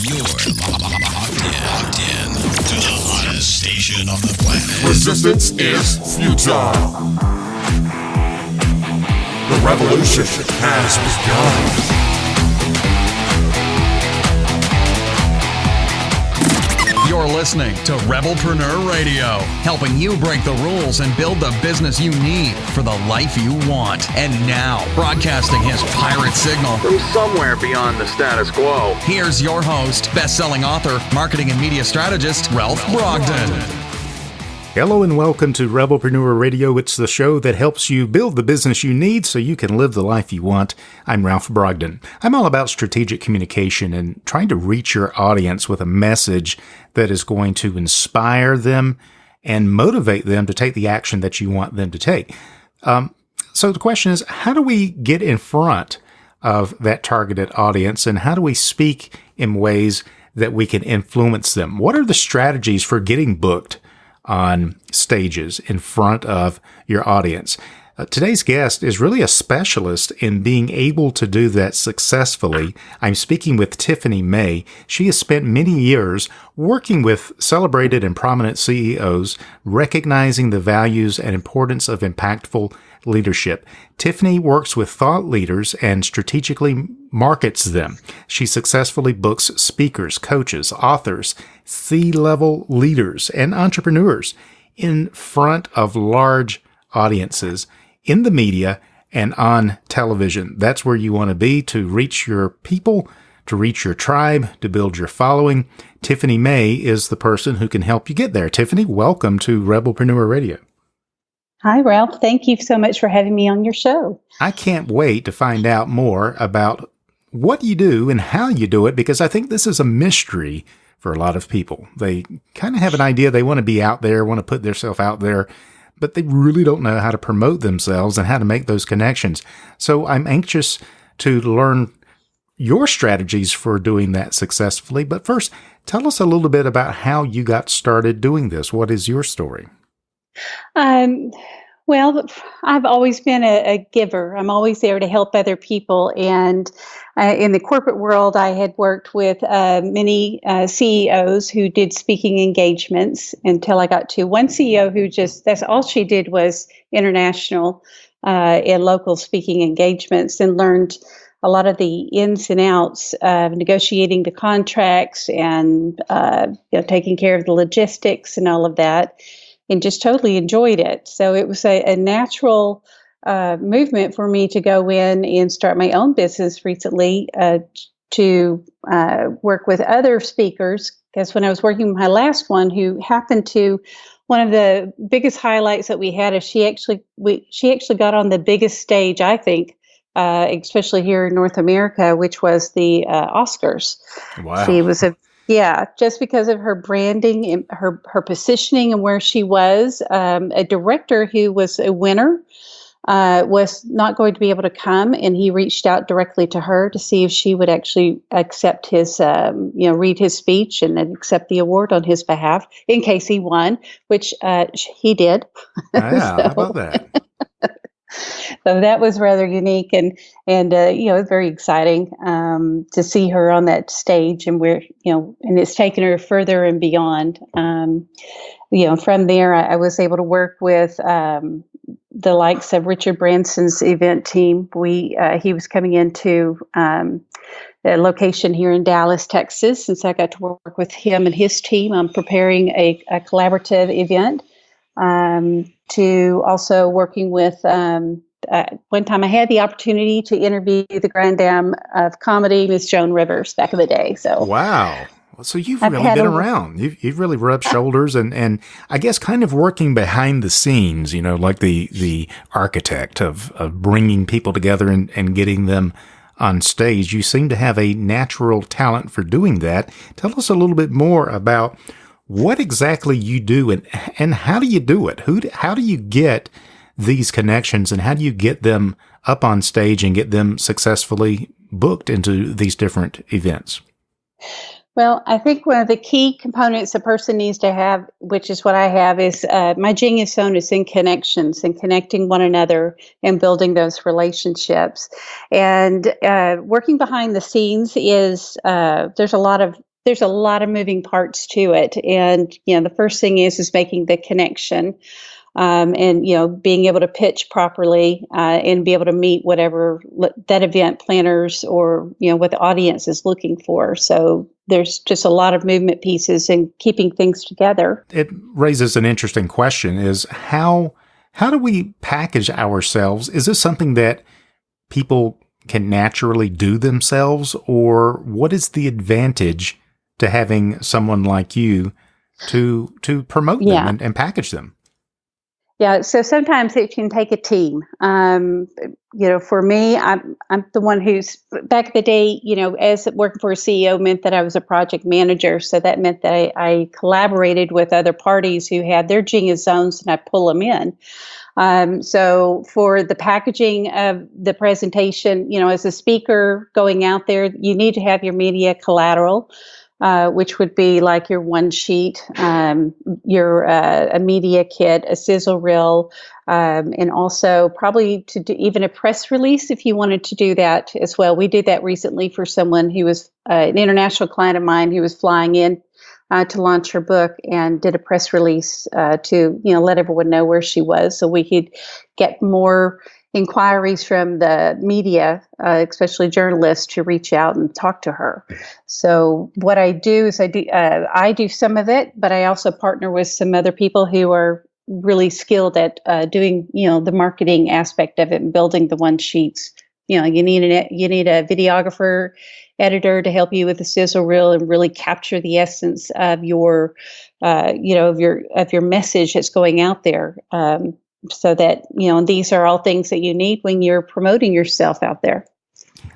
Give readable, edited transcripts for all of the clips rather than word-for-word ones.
You're locked in to the hottest station on the planet. Resistance is futile. The revolution has begun. You're listening to Rebelpreneur Radio, helping you break the rules and build the business you need for the life you want. And now, broadcasting his pirate signal from somewhere beyond the status quo, here's your host, best-selling author, marketing and media strategist, Ralph Brogden. Hello and welcome to Rebelpreneur Radio. It's the show that helps you build the business you need so you can live the life you want. I'm Ralph Brogden. I'm all about strategic communication and trying to reach your audience with a message that is going to inspire them and motivate them to take the action that you want them to take. So the question is, how do we get in front of that targeted audience, and how do we speak in ways that we can influence them? What are the strategies for getting booked on stages in front of your audience? Today's guest is really a specialist in being able to do that successfully. I'm speaking with Tiffany May. She has spent many years working with celebrated and prominent CEOs, recognizing the values and importance of impactful leadership. Tiffany works with thought leaders and strategically markets them. She successfully books speakers, coaches, authors, C-level leaders, and entrepreneurs in front of large audiences in the media and on television. That's where you want to be to reach your people, to reach your tribe, to build your following. Tiffany May is the person who can help you get there. Tiffany, welcome to Rebelpreneur Radio. Hi, Ralph. Thank you so much for having me on your show. I can't wait to find out more about what you do and how you do it, because I think this is a mystery for a lot of people. They kind of have an idea they want to be out there, want to put themselves out there, but they really don't know how to promote themselves and how to make those connections. So I'm anxious to learn your strategies for doing that successfully. But first, tell us a little bit about how you got started doing this. What is your story? Well, I've always been a giver. I'm always there to help other people. And in the corporate world, I had worked with many CEOs who did speaking engagements until I got to one CEO who that's all she did was international and local speaking engagements, and learned a lot of the ins and outs of negotiating the contracts and taking care of the logistics and all of that, and just totally enjoyed it. So it was a natural movement for me to go in and start my own business recently to work with other speakers. Because when I was working with my last one, who happened to, one of the biggest highlights that we had is she actually got on the biggest stage, I think, especially here in North America, which was the Oscars. Wow. She was just because of her branding and her positioning and where she was. A director who was a winner was not going to be able to come, and he reached out directly to her to see if she would actually accept his, read his speech and accept the award on his behalf in case he won, which he did. Yeah, how about that? So that was rather unique, and it's very exciting to see her on that stage, and and it's taken her further and beyond. From there, I was able to work with the likes of Richard Branson's event team. He was coming into a location here in Dallas, Texas, and so I got to work with him and his team on preparing a collaborative event. To also working with, one time I had the opportunity to interview the Grand Dame of Comedy, Miss Joan Rivers, back in the day. So wow. So you've really been around. You've really rubbed shoulders and I guess kind of working behind the scenes, like the architect of bringing people together and getting them on stage. You seem to have a natural talent for doing that. Tell us a little bit more about what exactly you do and how do you do it? How do you get these connections, and how do you get them up on stage and get them successfully booked into these different events? Well, I think one of the key components a person needs to have, which is what I have, is my genius zone is in connections and connecting one another and building those relationships. And working behind the scenes is there's a lot of there's a lot of moving parts to it. And, the first thing is making the connection. And being able to pitch properly and be able to meet whatever that event planners or what the audience is looking for. So there's just a lot of movement pieces and keeping things together. It raises an interesting question: is how do we package ourselves? Is this something that people can naturally do themselves, or what is the advantage to having someone like you to promote them and package them? Yeah, so sometimes it can take a team. For me, I'm the one who's back in the day, as working for a CEO meant that I was a project manager. So that meant that I collaborated with other parties who had their genius zones, and I pull them in. So for the packaging of the presentation, as a speaker going out there, you need to have your media collateral. Which would be like your one sheet, your a media kit, a sizzle reel, and also probably to do even a press release if you wanted to do that as well. We did that recently for someone who was an international client of mine who was flying in to launch her book, and did a press release to let everyone know where she was, so we could get more inquiries from the media, especially journalists, to reach out and talk to her. So what I do is I do some of it, but I also partner with some other people who are really skilled at doing the marketing aspect of it and building the one sheets. You need a videographer, editor to help you with the sizzle reel and really capture the essence of your of your message that's going out there. So that, these are all things that you need when you're promoting yourself out there.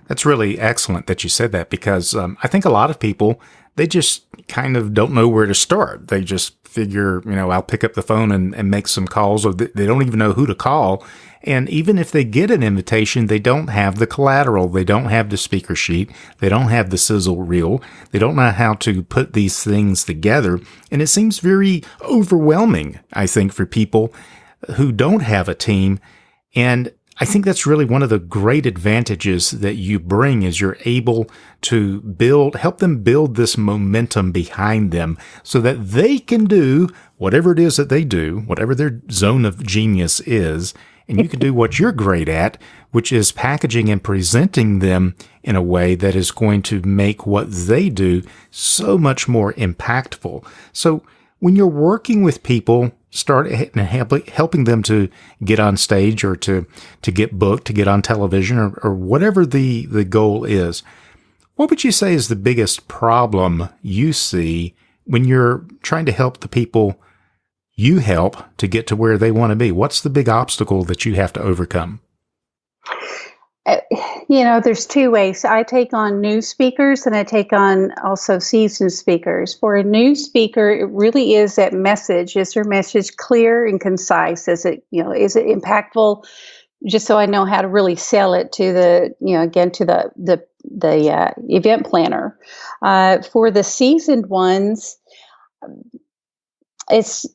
That's really excellent that you said that, because I think a lot of people, they just kind of don't know where to start. They just figure, I'll pick up the phone and make some calls, or they don't even know who to call. And even if they get an invitation, they don't have the collateral. They don't have the speaker sheet. They don't have the sizzle reel. They don't know how to put these things together. And it seems very overwhelming, I think, for people who don't have a team. And I think that's really one of the great advantages that you bring, is you're able to help them build this momentum behind them so that they can do whatever it is that they do, whatever their zone of genius is. And you can do what you're great at, which is packaging and presenting them in a way that is going to make what they do so much more impactful. So when you're working with people, start helping them to get on stage, or to get booked, to get on television, or whatever the goal is, what would you say is the biggest problem you see when you're trying to help the people you help to get to where they want to be? What's the big obstacle that you have to overcome? There's two ways. I take on new speakers, and I take on also seasoned speakers. For a new speaker, it really is that message. Is your message clear and concise? Is it impactful? Just so I know how to really sell it to the event planner. For the seasoned ones, it's,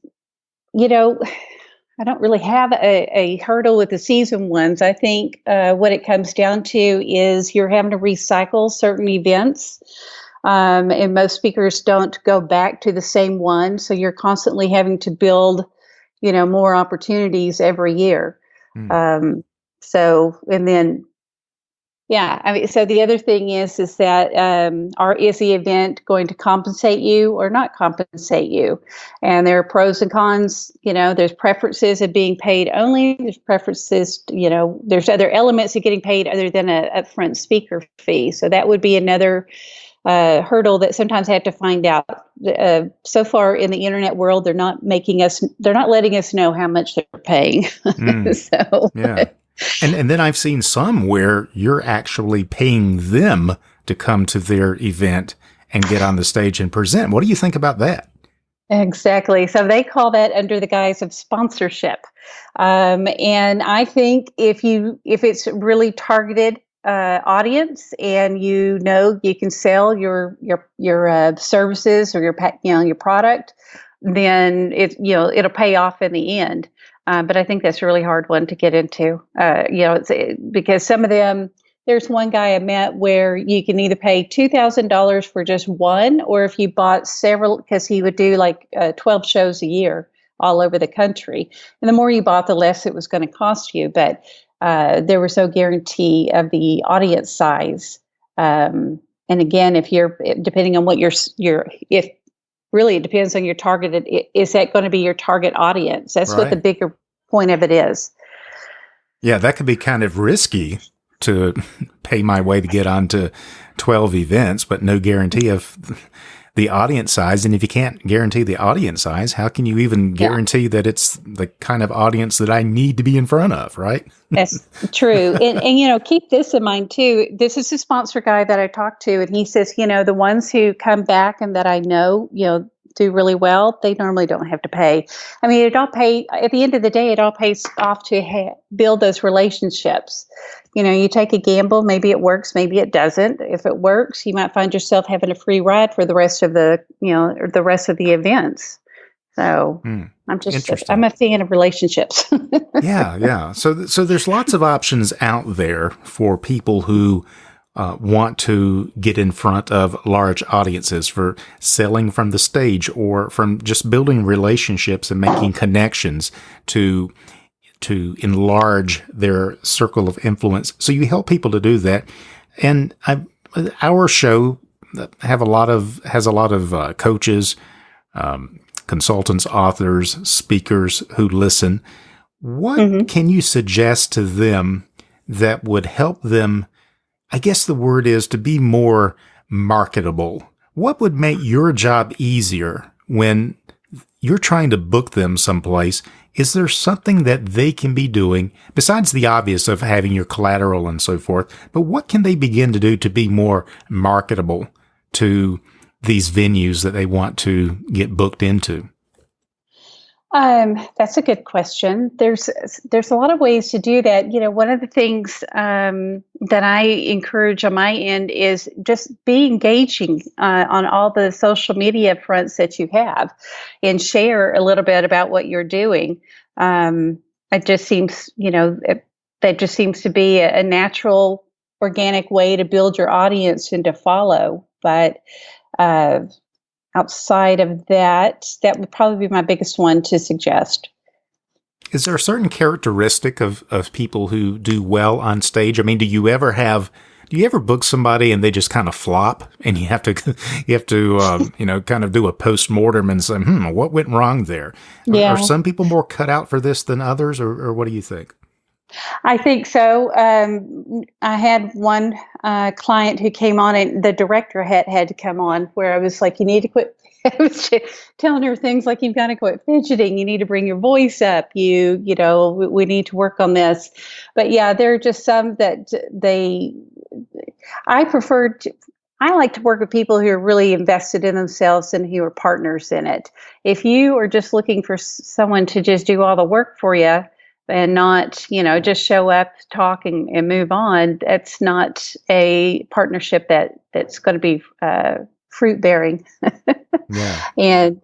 I don't really have a hurdle with the season ones. I think what it comes down to is you're having to recycle certain events. And most speakers don't go back to the same one. So you're constantly having to build, more opportunities every year. So the other thing is that is the event going to compensate you or not compensate you? And there are pros and cons. There's preferences of being paid only. There's preferences, there's other elements of getting paid other than a upfront speaker fee. So that would be another hurdle that sometimes I have to find out. So far in the internet world, they're not letting us know how much they're paying. So yeah. And then I've seen some where you're actually paying them to come to their event and get on the stage and present. What do you think about that? Exactly. So they call that under the guise of sponsorship. And I think if it's really targeted audience, and you can sell your services or your product, then it'll pay off in the end. But I think that's a really hard one to get into. It's because some of them, There's one guy I met where you can either pay $2,000 for just one, or if you bought several, because he would do like 12 shows a year all over the country. And the more you bought, the less it was going to cost you. But there was no guarantee of the audience size. And again, if you're depending on what if really it depends on your targeted, is that going to be your target audience? That's what the bigger point of it is. Yeah, that could be kind of risky to pay my way to get onto 12 events, but no guarantee of the audience size. And if you can't guarantee the audience size, how can you even guarantee that it's the kind of audience that I need to be in front of, right? That's true. And keep this in mind too. This is a sponsor guy that I talked to, and he says, the ones who come back and that I know, do really well, they normally don't have to pay. I mean, it all pay at the end of the day, it all pays off to build those relationships. You take a gamble, maybe it works, maybe it doesn't. If it works, you might find yourself having a free ride for the rest of the events. So I'm a fan of relationships. Yeah. So there's lots of options out there for people who want to get in front of large audiences, for selling from the stage or from just building relationships and making connections to enlarge their circle of influence. So you help people to do that. And our show has a lot of coaches, consultants, authors, speakers who listen. What can you suggest to them that would help them, I guess the word is, to be more marketable? What would make your job easier when you're trying to book them someplace? Is there something that they can be doing besides the obvious of having your collateral and so forth? But what can they begin to do to be more marketable to these venues that they want to get booked into? That's a good question. There's a lot of ways to do that. One of the things that I encourage on my end is just be engaging on all the social media fronts that you have, and share a little bit about what you're doing. It just seems, that just seems to be a natural, organic way to build your audience and to follow. But outside of that, that would probably be my biggest one to suggest. Is there a certain characteristic of people who do well on stage? I mean, do you ever book somebody and they just kind of flop, and you have to kind of do a post-mortem and say, what went wrong there? Yeah. Are some people more cut out for this than others, or what do you think? I think so. I had one client who came on, and the director had to come on, where I was like, you need to quit. I was telling her things like, you've got to quit fidgeting. You need to bring your voice up. We need to work on this. But yeah, there are just some that I like to work with people who are really invested in themselves and who are partners in it. If you are just looking for someone to just do all the work for you, and not, just show up, talk, and move on, that's not a partnership that's going to be fruit bearing. Yeah. And,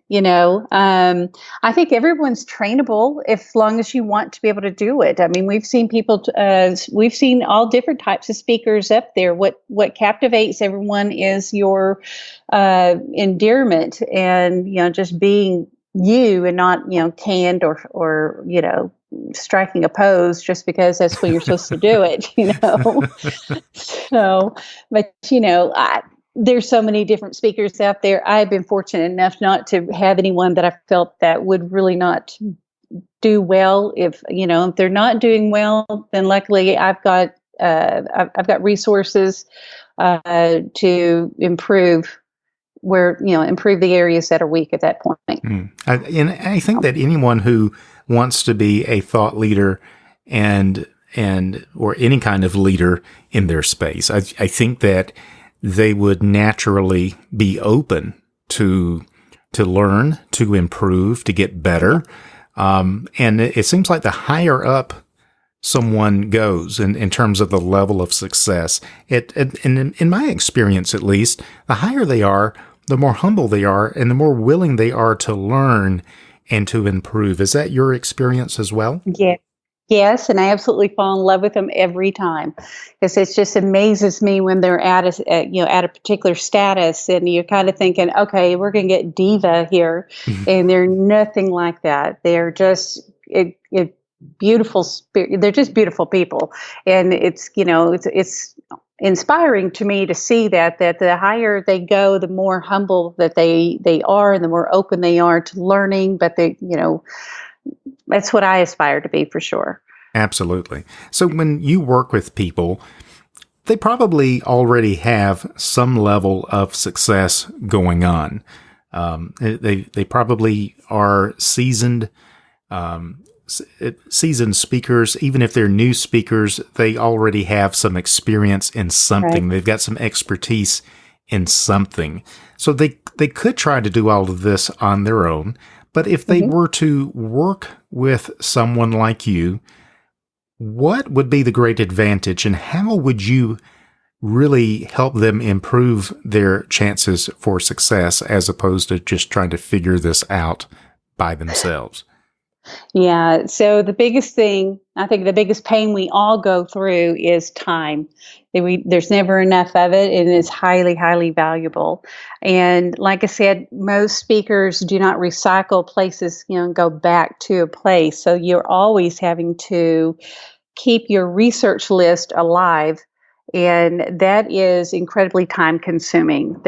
I think everyone's trainable as long as you want to be able to do it. I mean, we've seen we've seen all different types of speakers up there. What captivates everyone is your endearment and, just being you, and not, canned or striking a pose just because that's when you're supposed to do it, So, but, there's so many different speakers out there. I've been fortunate enough not to have anyone that I felt that would really not do well. If they're not doing well, then luckily I've got resources to improve improve the areas that are weak at that point. And I think that anyone who wants to be a thought leader and or any kind of leader in their space, I think that they would naturally be open to learn, to improve, to get better. And it seems like the higher up someone goes in terms of the level of success, in my experience at least, the higher they are, the more humble they are, and the more willing they are to learn and to improve. Is that your experience as well? Yeah. Yes, and I absolutely fall in love with them every time, because it just amazes me when they're at a particular status, and you're kind of thinking, okay, we're going to get diva here, and they're nothing like that. They're just beautiful spirit. They're just beautiful people, and it's inspiring to me to see that the higher they go, the more humble that they are, and the more open they are to learning. But that's what I aspire to be, for sure. Absolutely. So when you work with people, they probably already have some level of success going on. They probably are seasoned speakers. Even if they're new speakers, they already have some experience in something. Right. They've got some expertise in something. So they could try to do all of this on their own. But if they were to work with someone like you, what would be the great advantage, and how would you really help them improve their chances for success as opposed to just trying to figure this out by themselves? Yeah. So the biggest thing, I think the biggest pain we all go through is time. There's never enough of it, and it's highly, highly valuable. And like I said, most speakers do not recycle places, and go back to a place. So you're always having to keep your research list alive. And that is incredibly time consuming.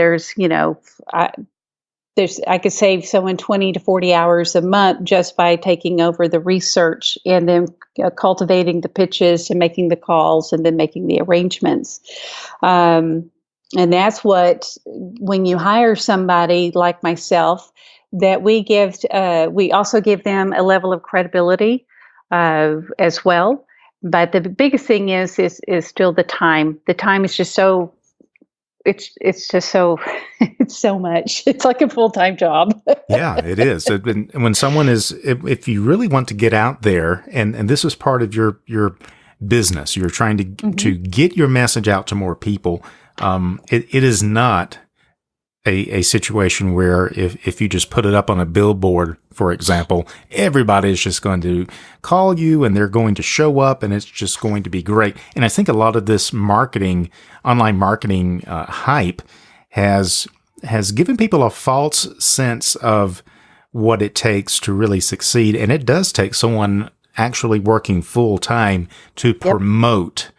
I could save someone 20 to 40 hours a month just by taking over the research and then cultivating the pitches and making the calls and then making the arrangements. And that's when you hire somebody like myself, that we also give them a level of credibility as well. But the biggest thing is still the time. The time is just so. It's just so, it's so much. It's like a full-time job. Yeah, it is. When someone if you really want to get out there, and this is part of your business, you're trying to get your message out to more people. It is not a situation where if you just put it up on a billboard, for example, everybody is just going to call you and they're going to show up and it's just going to be great. And I think a lot of this online marketing hype has given people a false sense of what it takes to really succeed. And it does take someone actually working full time to promote.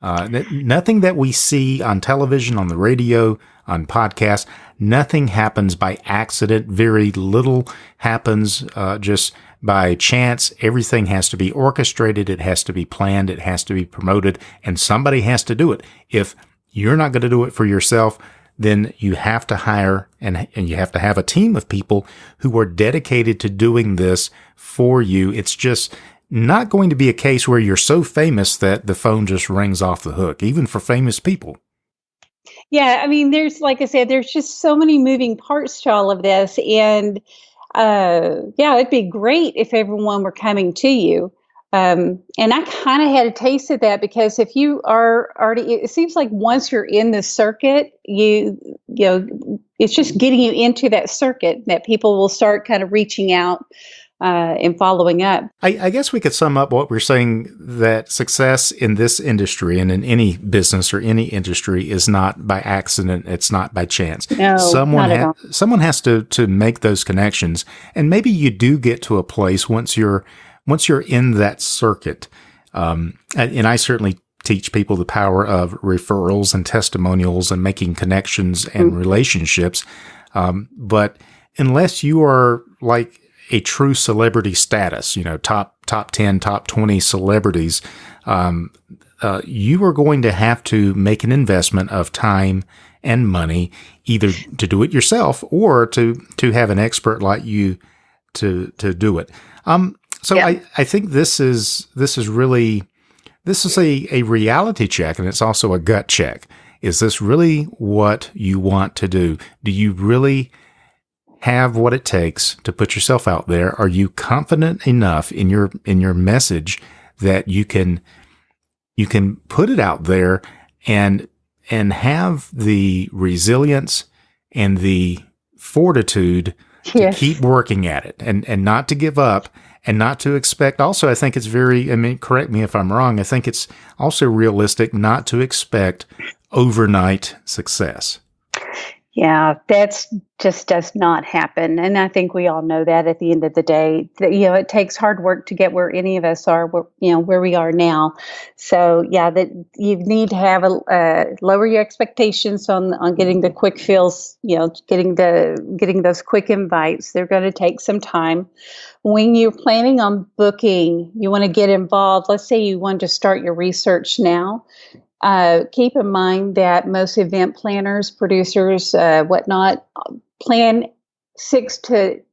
Nothing that we see on television, on the radio, on podcasts, nothing happens by accident. Very little happens just by chance. Everything has to be orchestrated. It has to be planned. It has to be promoted, and somebody has to do it. If you're not going to do it for yourself, then you have to hire and you have to have a team of people who are dedicated to doing this for you. It's just not going to be a case where you're so famous that the phone just rings off the hook, even for famous people. Yeah, I mean, like I said, there's just so many moving parts to all of this. And it'd be great if everyone were coming to you. And I kind of had a taste of that, because if you are already, it seems like once you're in the circuit, it's just getting you into that circuit that people will start kind of reaching out and following up. I guess we could sum up what we're saying, that success in this industry and in any business or any industry is not by accident. It's not by chance. No, someone has to make those connections. And maybe you do get to a place once you're in that circuit. And I certainly teach people the power of referrals and testimonials and making connections and relationships. But unless you are like a true celebrity status, top 10, top 20 celebrities, you are going to have to make an investment of time and money, either to do it yourself or to have an expert like you to do it. I think this is a reality check, and it's also a gut check. Is this really what you want to do? Do you really have what it takes to put yourself out there? Are you confident enough in your message that you can put it out there and have the resilience and the fortitude Yes. keep working at it and not to give up and not to expect. Also, I think it's correct me if I'm wrong. I think it's also realistic not to expect overnight success. Yeah, that's just does not happen. And I think we all know that at the end of the day, that, it takes hard work to get where any of us are, where we are now. So yeah, that you need to have lower your expectations on getting the quick fills, getting those quick invites. They're going to take some time. When you're planning on booking, you want to get involved. Let's say you want to start your research now. Keep in mind that most event planners, producers, whatnot, plan 6 to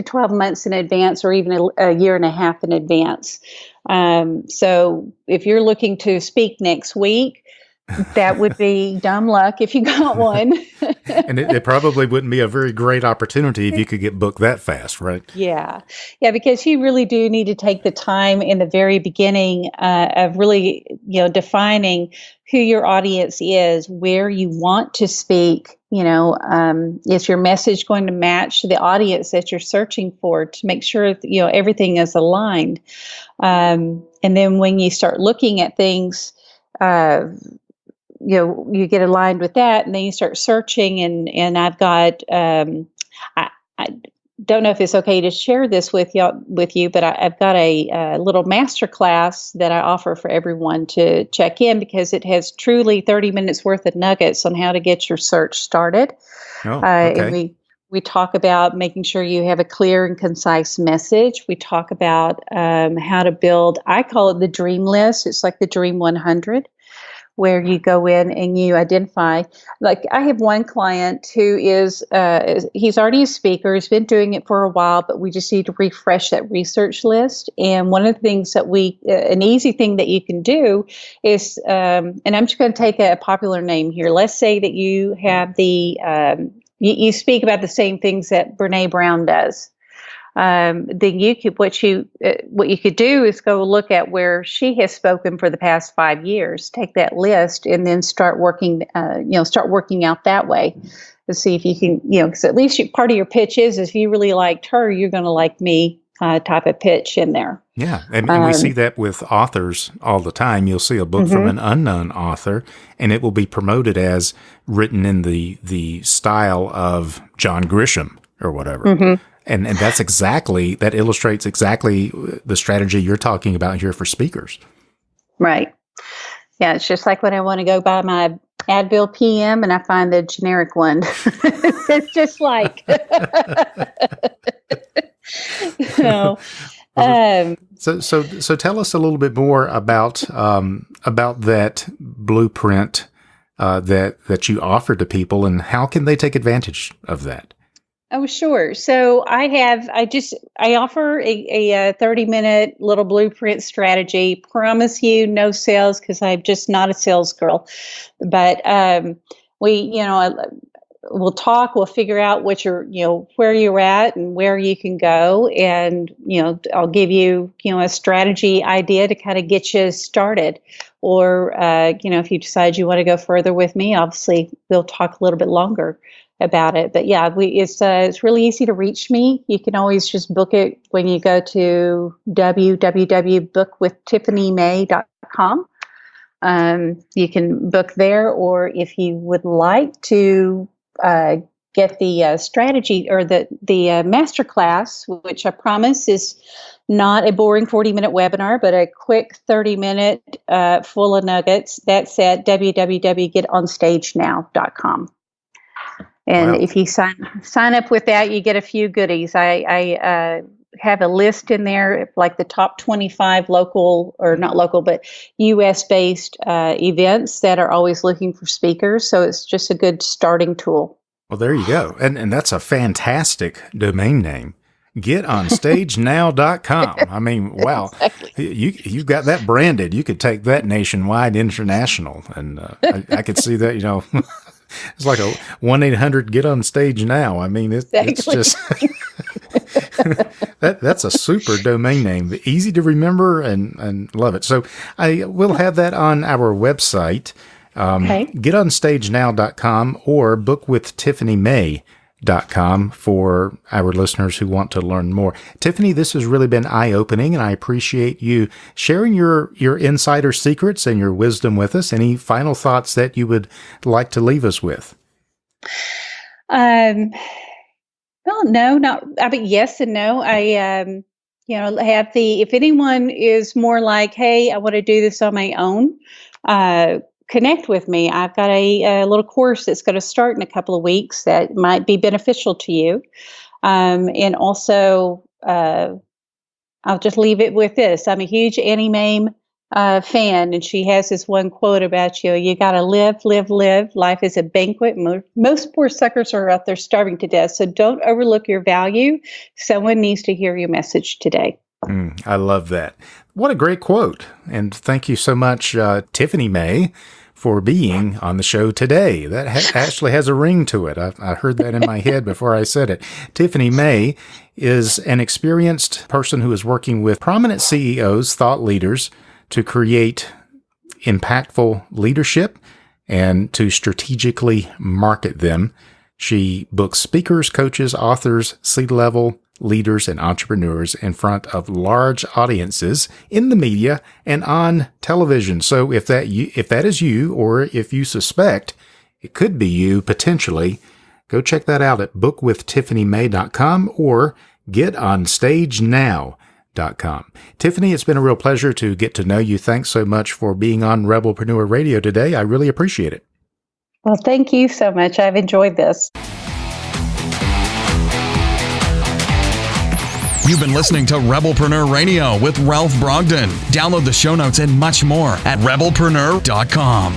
12 months in advance, or even a year and a half in advance. So if you're looking to speak next week, that would be dumb luck if you got one. And it probably wouldn't be a very great opportunity if you could get booked that fast, right? Yeah, because you really do need to take the time in the very beginning of really, defining who your audience is, where you want to speak. Is your message going to match the audience that you're searching for, to make sure that, everything is aligned. And then when you start looking at things, you get aligned with that, and then you start searching. And I've got, I don't know if it's okay to share this with you, but I've got a little master class that I offer for everyone to check in, because it has truly 30 minutes worth of nuggets on how to get your search started. Oh, okay. And we talk about making sure you have a clear and concise message. We talk about how to build, I call it the dream list. It's like the Dream 100. Where you go in and you identify, like I have one client who is, he's already a speaker, he's been doing it for a while, but we just need to refresh that research list. And one of the things that an easy thing that you can do is, and I'm just going to take a popular name here. Let's say that you have you speak about the same things that Brene Brown does. Then you could what you could do is go look at where she has spoken for the past 5 years. Take that list and then start working out that way to see if you can, because at least part of your pitch is if you really liked her, you're going to like me type of pitch in there. Yeah, and we see that with authors all the time. You'll see a book from an unknown author, and it will be promoted as written in the style of John Grisham or whatever. Mm-hmm. And that illustrates exactly the strategy you're talking about here for speakers. Right. Yeah, it's just like when I want to go buy my Advil PM and I find the generic one. It's just like. So tell us a little bit more about that blueprint that you offer to people, and how can they take advantage of that? Oh, sure. So I offer a 30-minute little blueprint strategy. Promise you no sales, because I'm just not a sales girl. But we'll talk. We'll figure out where you're at and where you can go, and I'll give you a strategy idea to kind of get you started. Or if you decide you want to go further with me, obviously we'll talk a little bit longer about it. But yeah, it's really easy to reach me. You can always just book it when you go to www.bookwithtiffanyMay.com. You can book there, or if you would like to get the strategy or the masterclass, which I promise is not a boring 40-minute webinar, but a quick 30-minute full of nuggets. That's at www.getonsstagenow.com. And if you sign up with that, you get a few goodies. I have a list in there, like the top 25 local, or not local, but U.S.-based events that are always looking for speakers. So it's just a good starting tool. Well, there you go. And that's a fantastic domain name. GetOnStageNow.com. I mean, wow. Exactly. You've got that branded. You could take that nationwide, international. And I could see that, it's like a 1-800-GET-ON-STAGE-NOW. I mean, it's just that's a super domain name. Easy to remember and love it. So I will have that on our website, GetOnStageNow.com or bookwithtiffanyMay.com. for our listeners who want to learn more. Tiffany, this has really been eye-opening, and I appreciate you sharing your insider secrets and your wisdom with us. Any final thoughts that you would like to leave us with? Well, no, not. I mean, yes and no. I if anyone is more like, hey, I want to do this on my own, connect with me. I've got a little course that's going to start in a couple of weeks that might be beneficial to you. And also, I'll just leave it with this. I'm a huge Annie May fan, and she has this one quote about you got to live, live, live. Life is a banquet. Most poor suckers are out there starving to death. So don't overlook your value. Someone needs to hear your message today. I love that. What a great quote. And thank you so much, Tiffany May, for being on the show today. That actually has a ring to it. I heard that in my head before I said it. Tiffany May is an experienced person who is working with prominent CEOs, thought leaders, to create impactful leadership and to strategically market them. She books speakers, coaches, authors, C-level leaders, and entrepreneurs in front of large audiences in the media and on television. So if that is you, or if you suspect it could be you potentially, go check that out at bookwithtiffanyMay.com or getonstage.now.com. Tiffany, it's been a real pleasure to get to know you. Thanks so much for being on Rebelpreneur Radio today. I really appreciate it. Well, thank you so much. I've enjoyed this. You've been listening to Rebelpreneur Radio with Ralph Brogden. Download the show notes and much more at rebelpreneur.com.